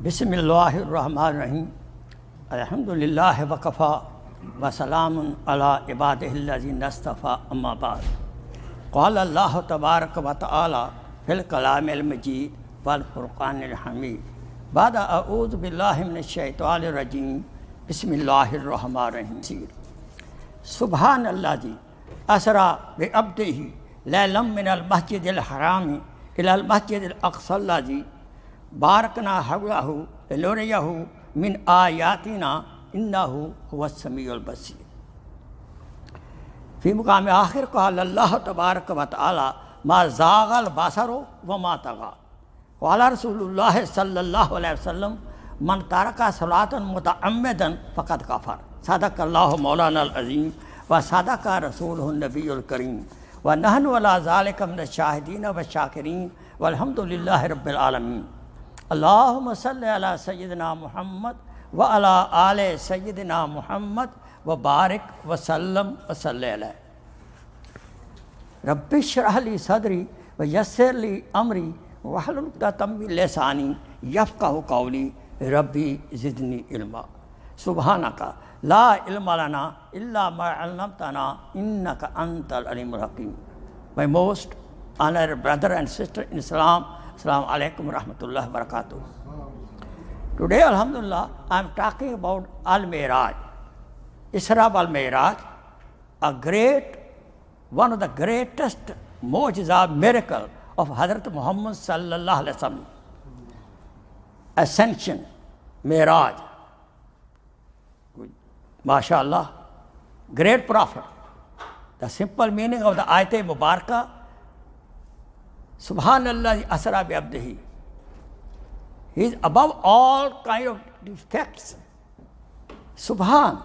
बिस्मिल्लाहिर्रहमानिर्रहीम अल्हम्दुलिल्लाहि वकफ़ा व सलामुन अला इबादिहिल्लज़ीना इस्तफ़ा अम्मा बाद क़ाल अल्लाहु तबारक व तआला फ़िल कलामिल मजीद वल फ़ुरक़ानिल हमीद बाद अऊज़ु बिल्लाहि मिनश शैतानिर रजीम बिस्मिल्लाहिर्रहमानिर्रहीम सुब्हानल्लाज़ी असरा बिअब्दिही लैलम मिनल मस्जिदिल हरामी इलल मस्जिदिल अक़सल्लाज़ी बारकना हवलहु लिनुरियहु मिन आयातिना इन्नहु हुवस समीउल बसीर। फ़ी मुक़ाम आखिर क़ाल अल्लाहु तबारक व तआला मा ज़ाग़ल बसरु व मा तग़ा क़ाल रसूलुल्लाह सल्लल्लाहु अलैहि वसल्लम मन तरका सलातन मुतअम्मिदन फ़क़द कफ़र सदक़ल्लाहु मौलाना अज़ीम व सदक़ रसूलुहुन नबियुल करीम व नहनु अला ज़ालिका मिनश शाहिदीन व शाकिरीन वल्हम्दुलिल्लाहि रब्बिल आलमीन। अल्लाहुम्मा सल्लि अला सय्यिदिना मुहम्मद व अला आले सय्यिदिना मुहम्मद व बारिक व सल्लम व सल्लि अलैहि। रब्बि इश्रह ली सदरी व यस्सिर ली अमरी वहलुल उक़दतम मिन लिसानी यफ़क़हू क़ौली रब्बी ज़िदनी इल्मा। सुब्हानका ला इल्मा लना इल्ला मा अल्लमतना इन्नका अंतल अलीमुल हकीम। My most honored brother and sister in Islam, Assalamu alaikum wa rahmatullahi wa barakatuh. Today, alhamdulillah, I am talking about Al-MERAAJ, ISRA-and-MERAAJ, one of the greatest mu'jiza miracle of Hazrat Muhammad sallallahu alaihi wasallam. Ascension, Miraj, MashaAllah, great prophet. The simple meaning of the ayat mubarakah, Subhanallah asra bi abdihi. He is above all kind of defects. Subhan,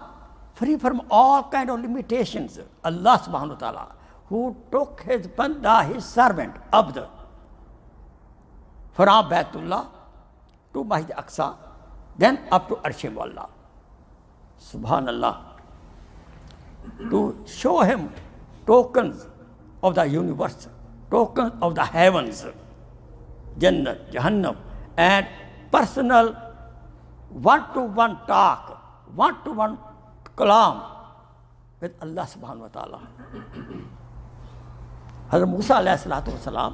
free from all kind of limitations. Allah subhanahu wa ta'ala, who took his banda, his servant, Abd, from Baitullah to Masjid Aqsa, then up to Arsh Wallah. Subhanallah. To show him tokens of the universe, tokens of the heavens, Jannat, Jahannam, and personal one-to-one talk, one-to-one kalam with Allah subhanahu wa ta'ala. Hazrat Musa alayhi salatu wasalam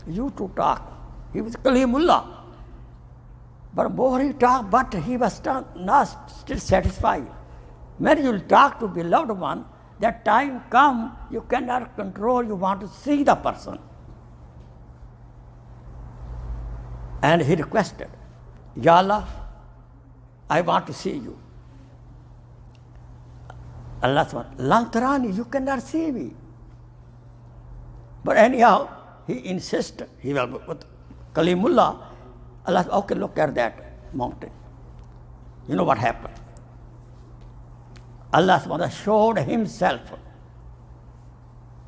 used to talk. He was Kalimullah. But more he talked, but he was not still satisfied. When you will talk to beloved one, that time come, you cannot control, you want to see the person. And he requested, Ya Allah, I want to see you. Allah said, Lang tarani, you cannot see me. But anyhow, he insisted, he will with Kalimullah. Allah said, okay, look at that mountain. You know what happened? Allah showed himself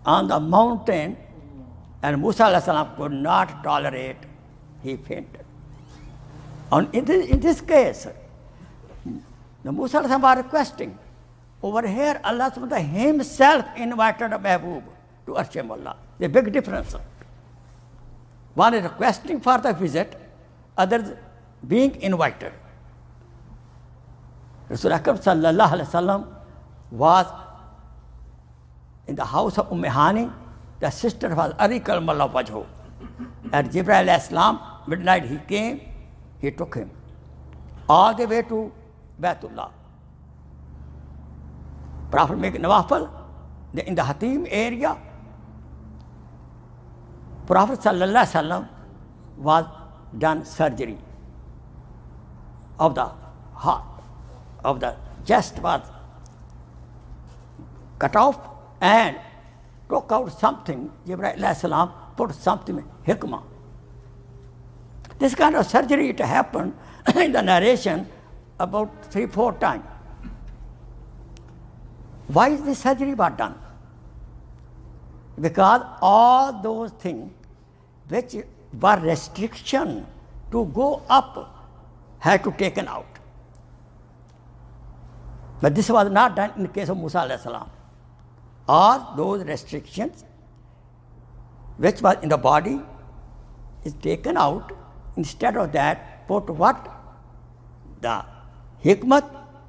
on the mountain, and Musa could not tolerate, he fainted. And in this case, the Musa was requesting. Over here, Allah himself invited a Mehboob to Arsh Wallah. There's a big difference. One is requesting for the visit, others being invited. Rasul Akram sallallahu alaihi wasallam was in the house of Hani. The sister was Arikal Mallah Wajho. At Jibreel alayhi salam, midnight he came, he took him all the way to Baitullah. Prophet make Nawafal in the Hatim area. Prophet sallallahu alaihi wasallam was done surgery of the heart, of the chest was cut off and took out something. Jibreel alayhi salam put something, hikmah. This kind of surgery it happened in the narration about 3-4 times. Why is this surgery was done? Because all those things which were restriction to go up had to taken out. But this was not done in the case of Musa alayhi salam. All those restrictions which was in the body is taken out. Instead of that, put what? the hikmat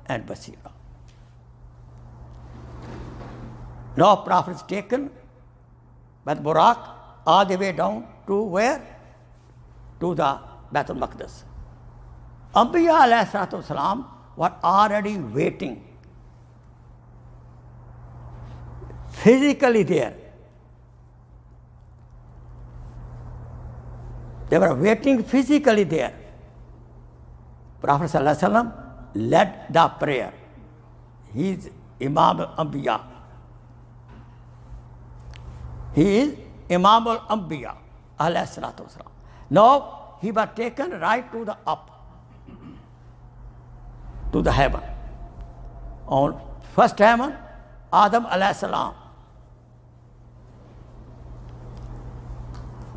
and basira. Now Prophet is taken by the Buraq all the way down to where? To the Baitul Maqdis. Anbiya alayhi salatu wasalam were already waiting, physically there. They were waiting physically there. Prophet sallallahu alaihi wasallam led the prayer. He is Imam al-Anbiya. He is Imam al-Anbiya alayhi salatu wasalam. Now he was taken right to the up, to the heaven. On first heaven, Adam alayhi salam.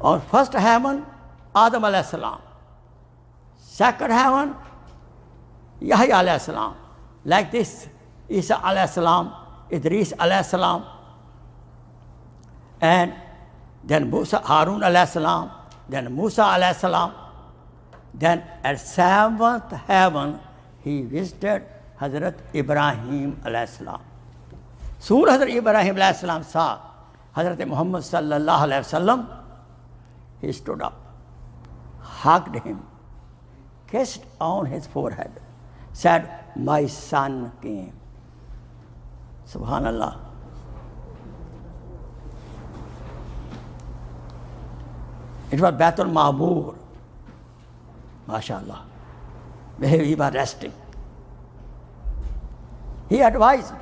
On first heaven, Adam alayhi salam. Second heaven, Yahya alayhi salam. Like this, Isa alayhi salam, Idris alayhi salam, and then Musa, Harun alayhi salam, then Musa alayhi salam. Then at seventh heaven, he visited Hazrat Ibrahim alayhi salam. Soon Hazrat Ibrahim alayhi salam saw Hazrat Muhammad sallallahu alayhi wasallam. He stood up, hugged him, kissed on his forehead, said, "My son came." Subhanallah. It was Baitul Ma'mur. MashaAllah. Where he was resting. He advised,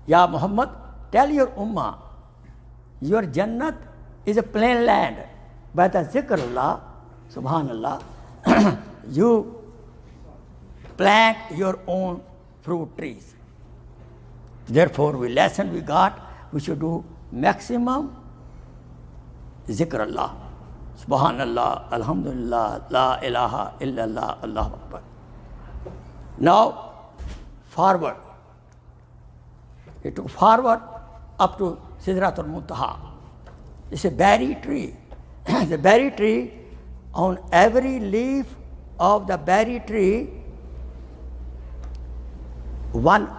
"Ya Muhammad, tell your ummah, your Jannat is a plain land. By the zikr Allah, subhanallah, you plant your own fruit trees. Therefore, lesson we got, we should do maximum zikr Allah. Subhanallah, alhamdulillah, la ilaha illallah, Allahu Akbar." Now, forward. He took forward up to Sidratul Muntaha. It's a berry tree. The berry tree, on every leaf of the berry tree, one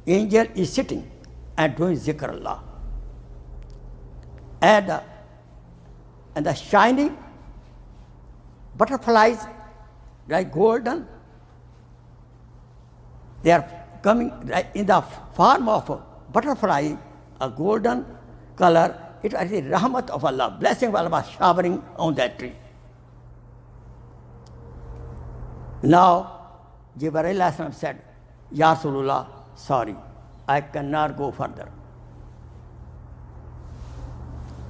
angel is sitting and doing zikr Allah. And the shining butterflies, like golden, they are coming in the form of a butterfly, a golden color. It is the rahmat of Allah, blessing of Allah was showering on that tree. Now, Jibreel said, "Ya Rasulullah, sorry, I cannot go further.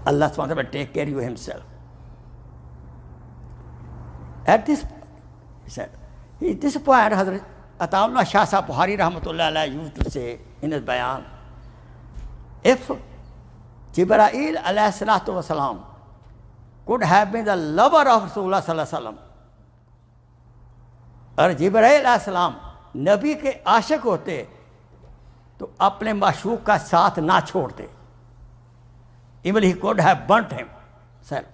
Allah will take care of you himself." At this, he said, at this point, Hazrat Ataullah Shah Sahib Buhari Rahmatullah Alayhi used to say in his bayan, if Jibreel alayhi salatu wasalam could have been the lover of Rasulullah sallallahu alaihi wasallam, और जिब्राइल अलैहिस्सलाम नबी के आशिक होते तो अपने माशूक का साथ ना छोड़ते. Even he could have burnt him. Said,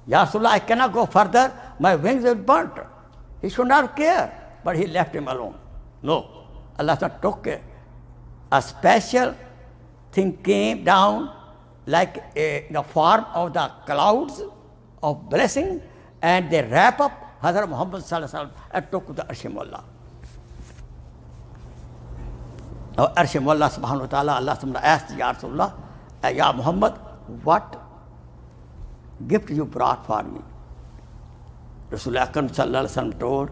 "Ya Rasulullah, I cannot go further. My wings will burnt." He should not care, but he left him alone. No, Allah took a special thing came down like in the form of the clouds of blessing, and they wrap up Hazrat Muhammad sallallahu alaihi wasallam and took the Arsh Molana. Now Arsh Molana subhanahu wa ta'ala, Allah subhanahu asked Ya Rasulullah, "Ya Muhammad, what gift you brought for me?" Rasulullah sallallahu alaihi wasallam told,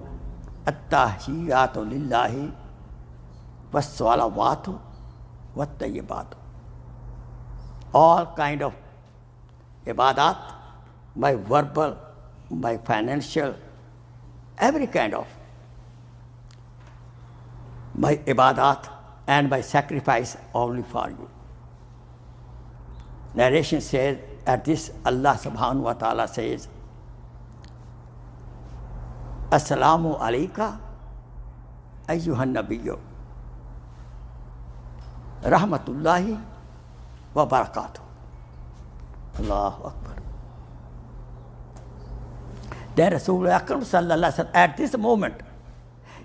"At-tahiyatu lillahi was-salawatu wat-tayyibatu." All kind of ibadat, my verbal, my financial, every kind of my ibadat and my sacrifice only for you. Narration says, at this Allah subhanahu wa ta'ala says, "Assalamu alayka ayyuhan nabiyyu rahmatullahi wa barakatuh." Allahu Akbar. Then Rasulullah Akram sallallahu alaihi wasallam, at this moment,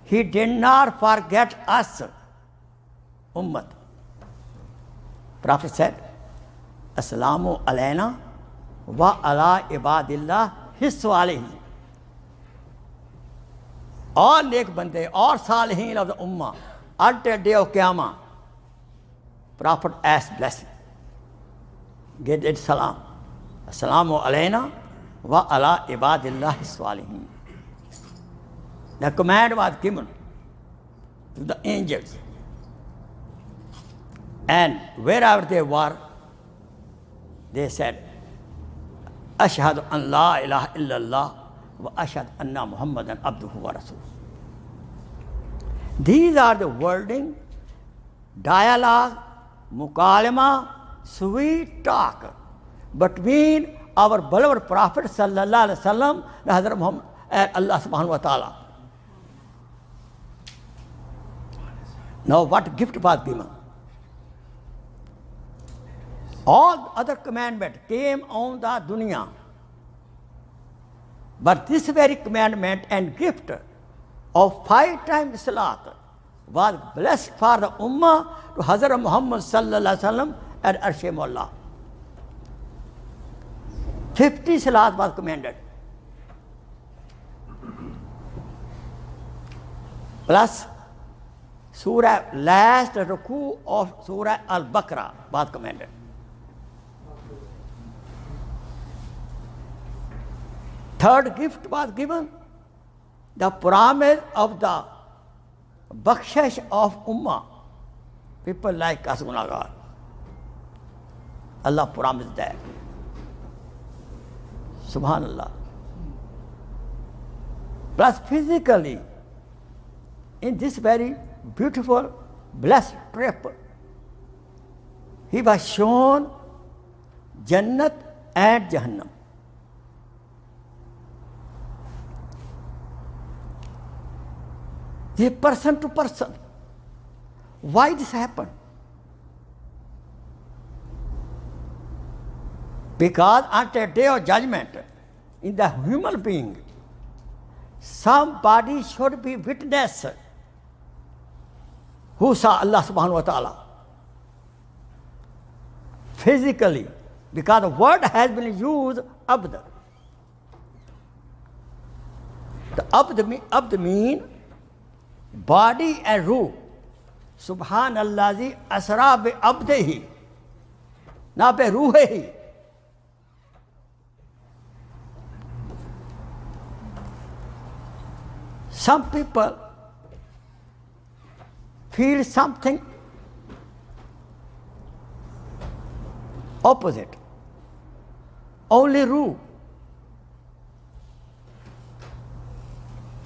he did not forget us, Ummat. Prophet said, Assalamu alayna wa ala ibadillah hiswalihi. All nek bande, all salihin of the Ummah, until day of Qiyamah, Prophet asked blessing. Get it salam. Assalamu alayna wa ala ibadillah hiswalihin. The command was given to the angels. And wherever they were, they said, Ashhadu an la ilaha illallah wa ashhadu anna Muhammadan abduhu wa rasuluh. These are the wording, dialogue, mukalima, sweet talk between our beloved Prophet sallallahu alaihi wasallam and Hazrat Muhammad and Allah subhanahu wa ta'ala. Now what gift was given? All other commandments came on the dunya. But this very commandment and gift of 5 times salat was blessed for the Ummah to Hazrat Muhammad sallallahu alaihi wasallam and Arsh-e Mawla. 50 salat was commanded. Plus, Surah, last ruku of Surah Al-Baqarah was commanded. Third gift was given, the promise of the bakshish of Ummah. People like us, gunagar. Allah promised that. Subhanallah. Plus physically, in this very beautiful, blessed trip, he was shown Jannat and Jahannam. This person to person. Why this happened? Because at a day of judgment, in the human being, somebody should be witness who saw Allah subhanahu wa ta'ala physically, because the word has been used, abd. The abd mean body and ruh. Subhanallazi asra bi abdihi, na bi ruhihi. Some people feel something opposite. Only ruh.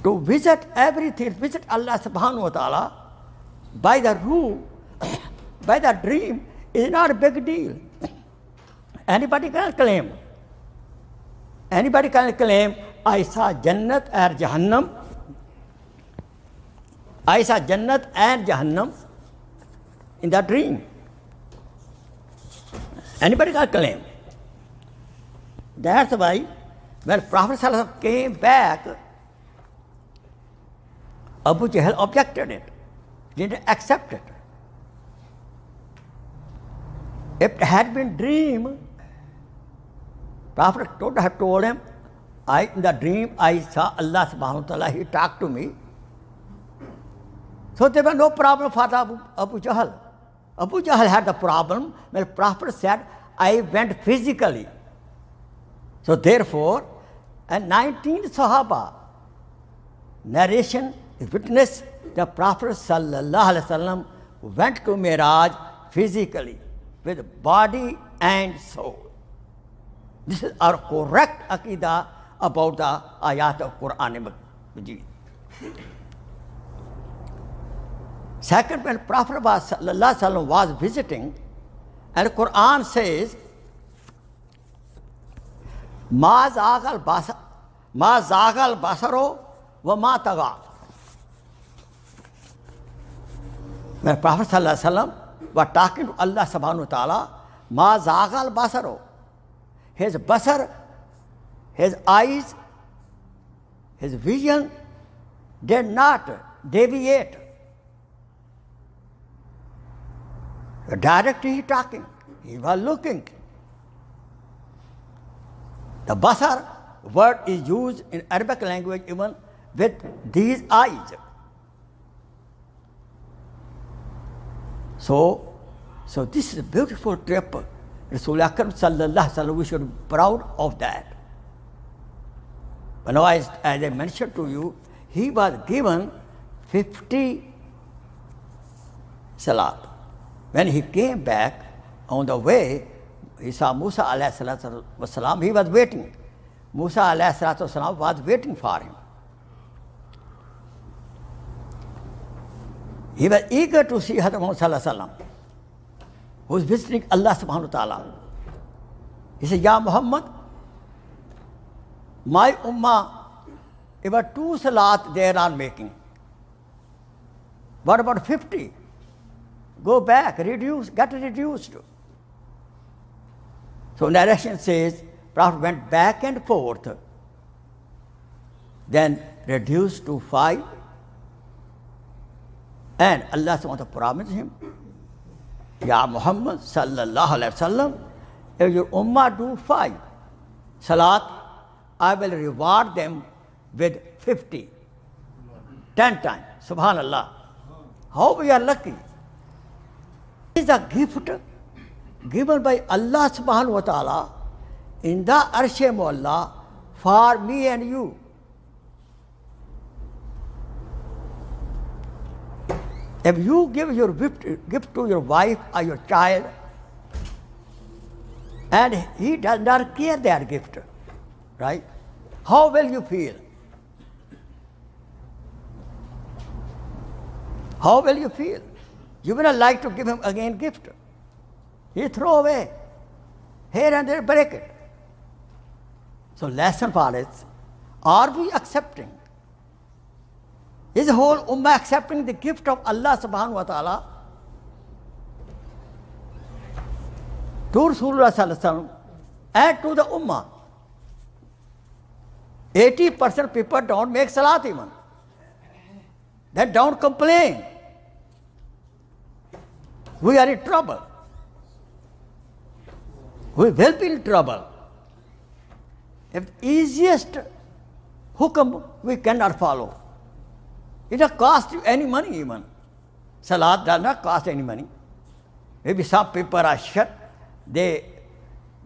To visit everything, visit Allah subhanahu wa ta'ala by the ruh, by the dream, is not a big deal. Anybody can claim. Anybody can claim, I saw Jannat and Jahannam. I saw Jannat and Jahannam in the dream. Anybody can claim. That's why when Prophet sallallahu alaihi wasallam came back, Abu Jahl objected it, didn't accept it. If it had been dream, Prophet had told him, in the dream I saw Allah subhanahu wa ta'ala, he talked to me. So there was no problem for Abu Jahl. Abu Jahl had the problem when Prophet said, I went physically. So therefore, and 19 Sahaba narration witness the Prophet sallallahu alaihi wasallam went to Miraj physically with body and soul. This is our correct aqidah about the ayat of Quran Majid. Second, when Prophet sallallahu alaihi wasallam was visiting, and the Quran says, Ma zagal basaro wa ma taga. When Prophet sallallahu alaihi wasallam was talking to Allah subhanahu wa ta'ala, ma zagal basaro. His basar, his eyes his vision did not deviate. Directly he talking, he was looking. The basar word is used in Arabic language even with these eyes. So this is a beautiful trip. Rasul Akram sallallahu alaihi wasallam, we should be proud of that. But now, as I mentioned to you, he was given 50 salat. When he came back on the way, he saw Musa alayhi salatu wasalam, he was waiting. Musa alayhi salatu wasalam was waiting for him. He was eager to see Hazrat Muhammad sallallahu alaihi wasallam, who is visiting Allah subhanahu wa ta'ala. He said, Ya Muhammad, my ummah, about 2 salat they are making. What about 50? Go back, reduce, get reduced. So narration says, Prophet went back and forth, then reduced to 5. And Allah subhanahu wa ta'ala promised him, Ya Muhammad sallallahu alayhi wasallam, if your ummah do 5 salat, I will reward them with 50. 10 times. Subhanallah. How we are lucky. It is a gift given by Allah subhanahu wa ta'ala in the Arshe Mu'alla for me and you. If you give your gift to your wife or your child, and he does not care that gift, right? How will you feel? How will you feel? You will not like to give him again gift. He throw away. Here and there, break it. So lesson for us, are we accepting? Is the whole ummah accepting the gift of Allah subhanahu wa ta'ala to Rasulullah sallallahu alaihi wasallam and to the ummah? 80% people don't make salat even. Then don't complain. We are in trouble. We will be in trouble. If the easiest hukam we cannot follow. It does not cost you any money even. Salat does not cost any money. Maybe some people are shut. They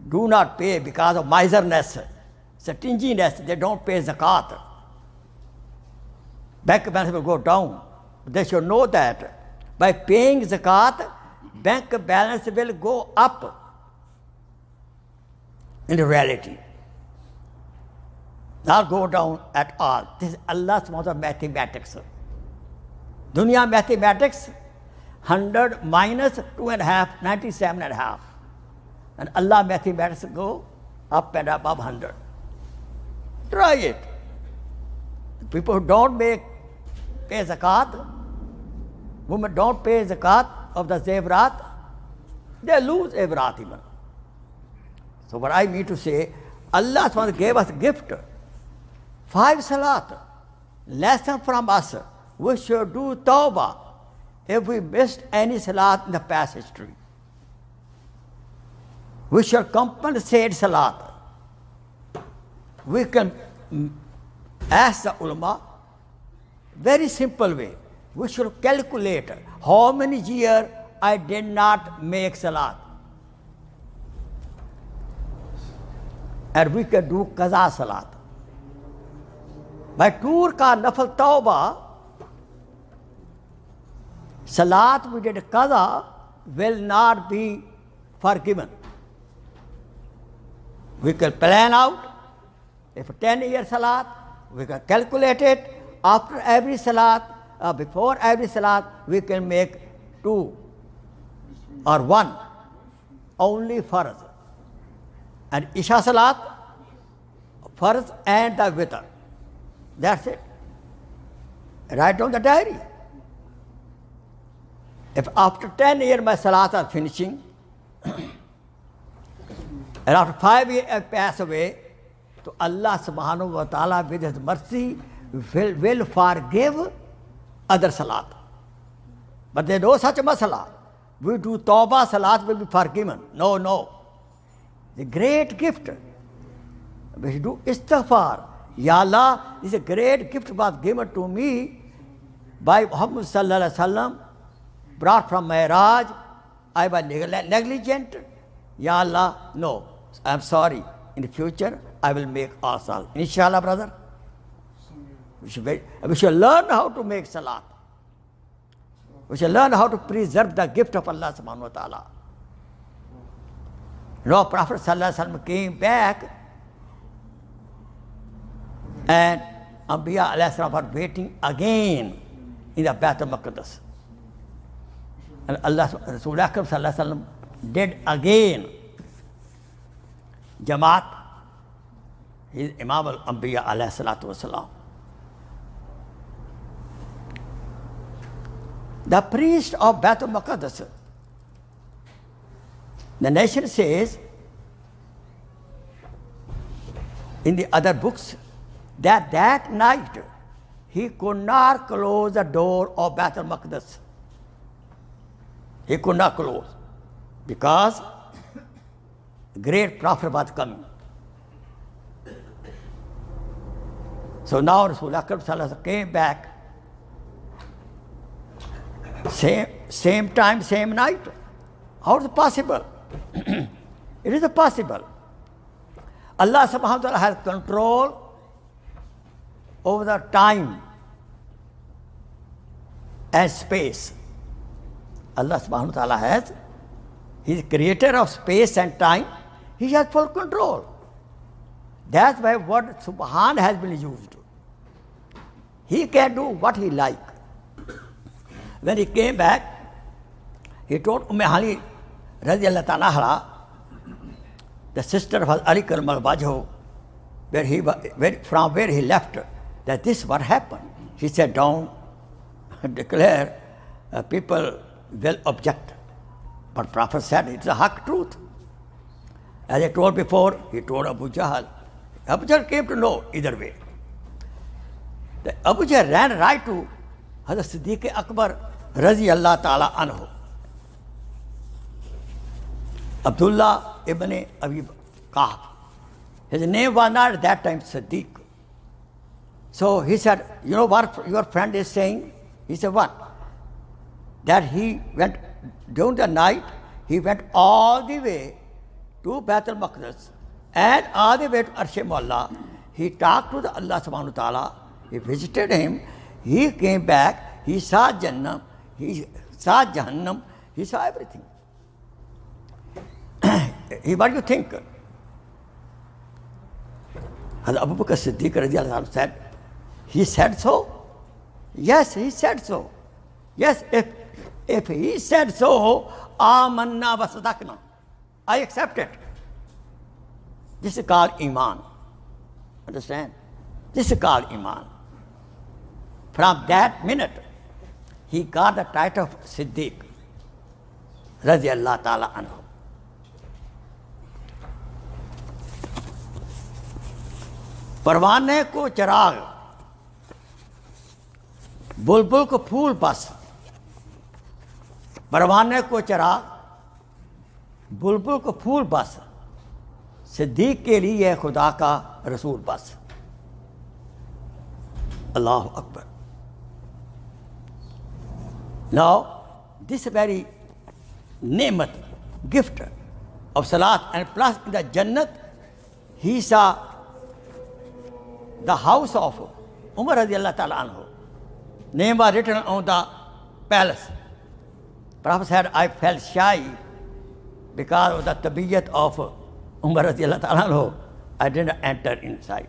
do not pay because of miserness, stinginess. They don't pay zakat. Bank balance will go down. They should know that by paying zakat, bank balance will go up in reality. Not go down at all. This is Allah's mode of mathematics. Dunya mathematics, 100 minus 2.5, 97.5. And Allah mathematics go up and above 100. Try it. People who don't pay zakat, women don't pay zakat of the zevrat, they lose zevrat even. So what I mean to say, Allah gave us a gift. 5 salat. Lesson from us. We should do tawbah if we missed any salat in the past history. We should compensate salat. We can ask the ulama, very simple way. We should calculate how many years I did not make salat. And we can do qaza salat. By tur ka nafal tawbah, salat we did qaza will not be forgiven. We can plan out, if 10-year salat, we can calculate it. After every salat, before every salat, we can make 2 or 1, only farz. And Isha salat, farz and the witr. That's it. Write down the diary. If after 10 years my salat are finishing, and after 5 years I pass away, So Allah subhanahu wa ta'ala with His mercy will forgive other salat. But there is no such masala. We do tawbah, salat will be forgiven. No, no. The great gift. We should do istighfar. Ya Allah, this is a great gift was given to me by Muhammad sallallahu alaihi wasallam, brought from Miraj. I was negligent. Ya Allah, no, I am sorry. In the future, I will make all salat. Inshallah, brother. We should learn how to make salat. We should learn how to preserve the gift of Allah subhanahu wa ta'ala. You know, Prophet sallallahu alaihi wasallam came back and Anbiya alayhi salam were waiting again in the Baitul Maqdis. And Allah Rasul Akram sallallahu alaihi wasallam did again Jamaat. He is Imam al-Anbiya alayhi salatu wasalam. The priest of Baitul Maqdis, the nation says in the other books that night he could not close the door of Baitul Maqdis. He could not close because great prophet was coming. So now Rasul Akram sallallahu alaihi wasallam came back. Same time, same night. How is it possible? It is possible. Allah subhanahu wa ta'ala has control over the time and space. Allah subhanahu wa ta'ala has, He is creator of space and time. He has full control. That's why word Subhan has been used. He can do what he like. When he came back, he told Hani radiallahu ta'ala, the sister of Ali Karmal Bajho, from where he left, that this what happened. She said, don't declare, people will object. But Prophet said, it's a haq truth. As I told before, he told Abu Jahl. Abu Jahl came to know either way. The Abu Jahl ran right to Hazrat Siddiq Akbar Raziyallahu ta'ala anhu. Abdullah ibn Abi Kahf. His name was not at that time Siddiq. So he said, you know what your friend is saying? He said, what? That he went, during the night, he went all the way to Baitul Maqdis and all the way to Arsh Mullah. He talked to the Allah subhanahu wa ta'ala. He visited him. He came back. He saw Jannah. He saw Jahannam. He saw everything. What do you think? Abu Bakr Siddiq radiallahu anhu said, he said so? Yes, he said so. Yes, if he said so, amanna wa sadaqna. I accept it. This is called iman. Understand? This is called iman. From that minute, he got the title of Siddiq radiallahu ta'ala anhu. परवाने को चिराग, बुलबुल को फूल बस। परवाने को चिराग, बुलबुल को फूल बस। सिद्दीक के लिए खुदा का रसूल बस। Allahu Akbar. Now, this very ni'mat, gift of salat, and plus in the Jannat, he saw the house of Umar radiallahu ta'ala anhu. Name was written on the palace. Prophet said, I felt shy because of the tabiyyat of Umar radiallahu ta'ala anhu. I didn't enter inside.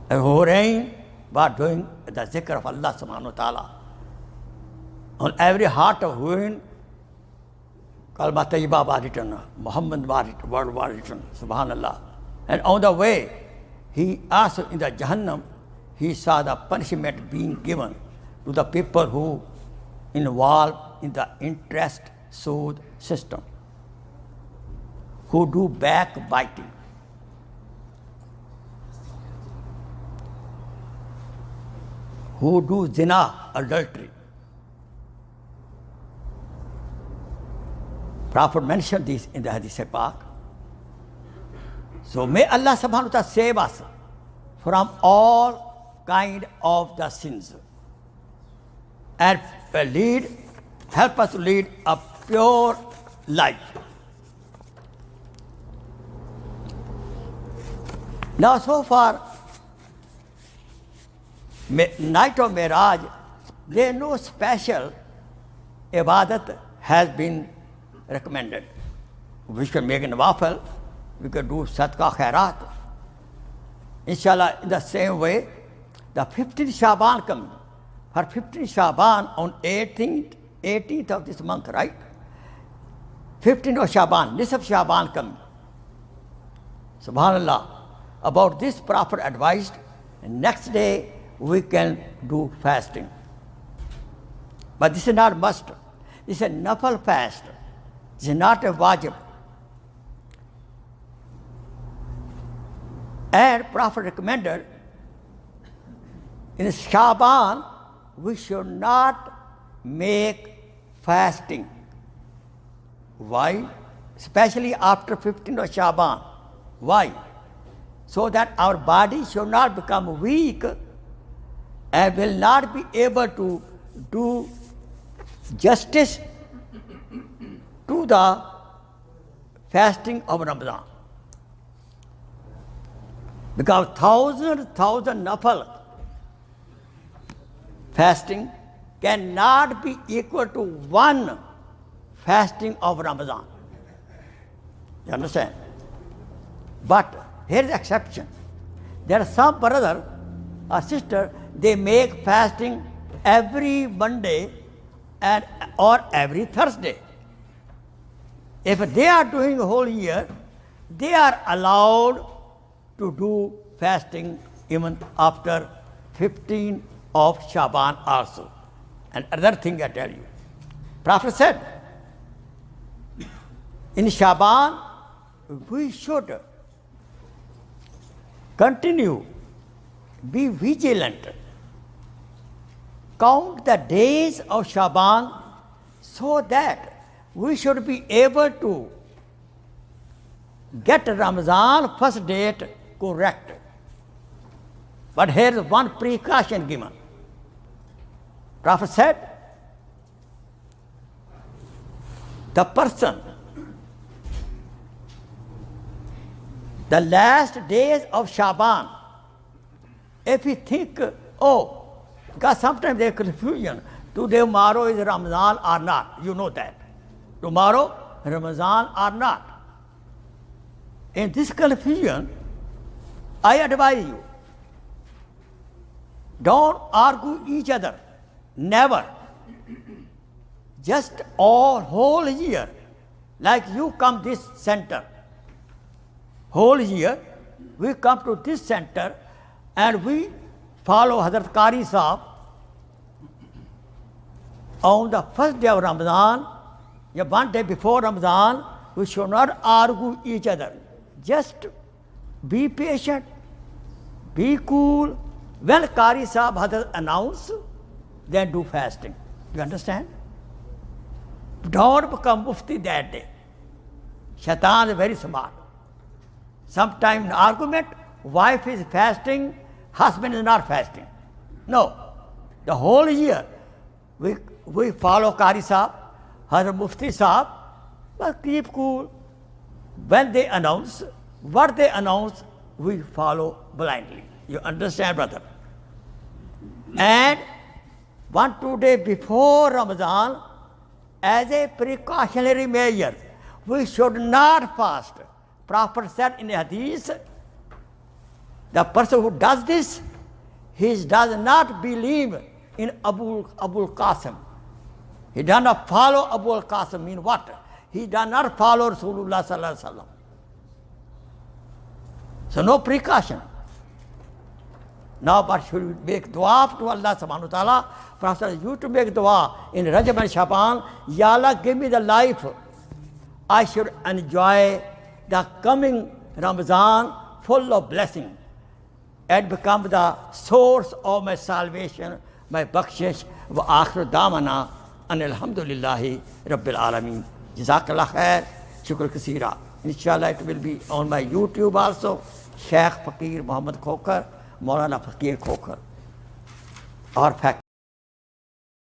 And Hurain was doing the zikr of Allah subhanahu wa ta'ala. On every heart of Hurain, Kalma Tayyibah was written, Muhammad word was written, subhanallah. And on the way, he also in the Jahannam, he saw the punishment being given to the people who involved in the interest soothe system, who do backbiting, who do zina, adultery. Prophet mentioned this in the Hadith Pak. So may Allah subhanahu wa ta'ala save us from all kind of the sins and help us to lead a pure life. Now so far, night of Miraj, there is no special ibadat has been recommended. We can make a nawafil, we can do sadqa khairat. Inshallah, in the same way, the 15th Shaban comes. For 15th Shaban on 18th of this month, right? 15th of Shaban, Nisf Shaban comes. Subhanallah. About this Prophet advised, and next day we can do fasting. But this is not must. This is a nafal fast. This is not a wajib. And Prophet recommended, in Shaban, we should not make fasting. Why? Especially after 15th of Shaban. Why? So that our body should not become weak and will not be able to do justice to the fasting of Ramadan. Because thousand nafal fasting cannot be equal to one fasting of Ramadan. You understand? But here is the exception. There are some brother or sister, they make fasting every Monday or every Thursday. If they are doing a whole year, they are allowed to do fasting even after 15 of Shaban also. And another thing I tell you, Prophet said, in Shaban, we should continue, be vigilant, count the days of Shaban so that we should be able to get Ramadan first date correct. But here is one precaution given. Prophet said, the person, the last days of Shaban, if he think, because sometimes there is confusion, tomorrow is Ramadan or not, you know that. Tomorrow, Ramadan or not. In this confusion, I advise you, don't argue each other, never. Just whole year, like you come this center, whole year, we come to this center and we follow Hazrat Qari Sahib on the first day of Ramadan, one day before Ramadan, we should not argue each other. Just be patient, be cool. When Qari Sahib has announced, then do fasting. You understand? Don't become mufti that day. Shaitan is very smart. Sometimes in argument, wife is fasting, husband is not fasting. No. The whole year, we follow Qari Sahib, Hazrat Mufti Sahib, but keep cool. When they announce, what they announce, we follow blindly. You understand, brother? And 1-2 days before Ramadan, as a precautionary measure, we should not fast. Prophet said in the hadith, the person who does this, he does not believe in Abu Qasim. He does not follow Abu Qasim. Mean what? He does not follow Rasulullah sallallahu alaihi wasallam. So no precaution. Now, but should we make dua to Allah subhanahu wa ta'ala? Prophet you to make dua in Rajab and Shaban, Ya Allah, give me the life. I should enjoy the coming Ramadan full of blessing and become the source of my salvation my bakshish wa akhir da'wana anil hamdulillahi rabbil alameen. Jazakallah khair, shukr kaseera. Inshallah it will be on my YouTube also, Sheikh Faqir Muhammad Khokhar, Molana Faqir Khokhar, or Faqir.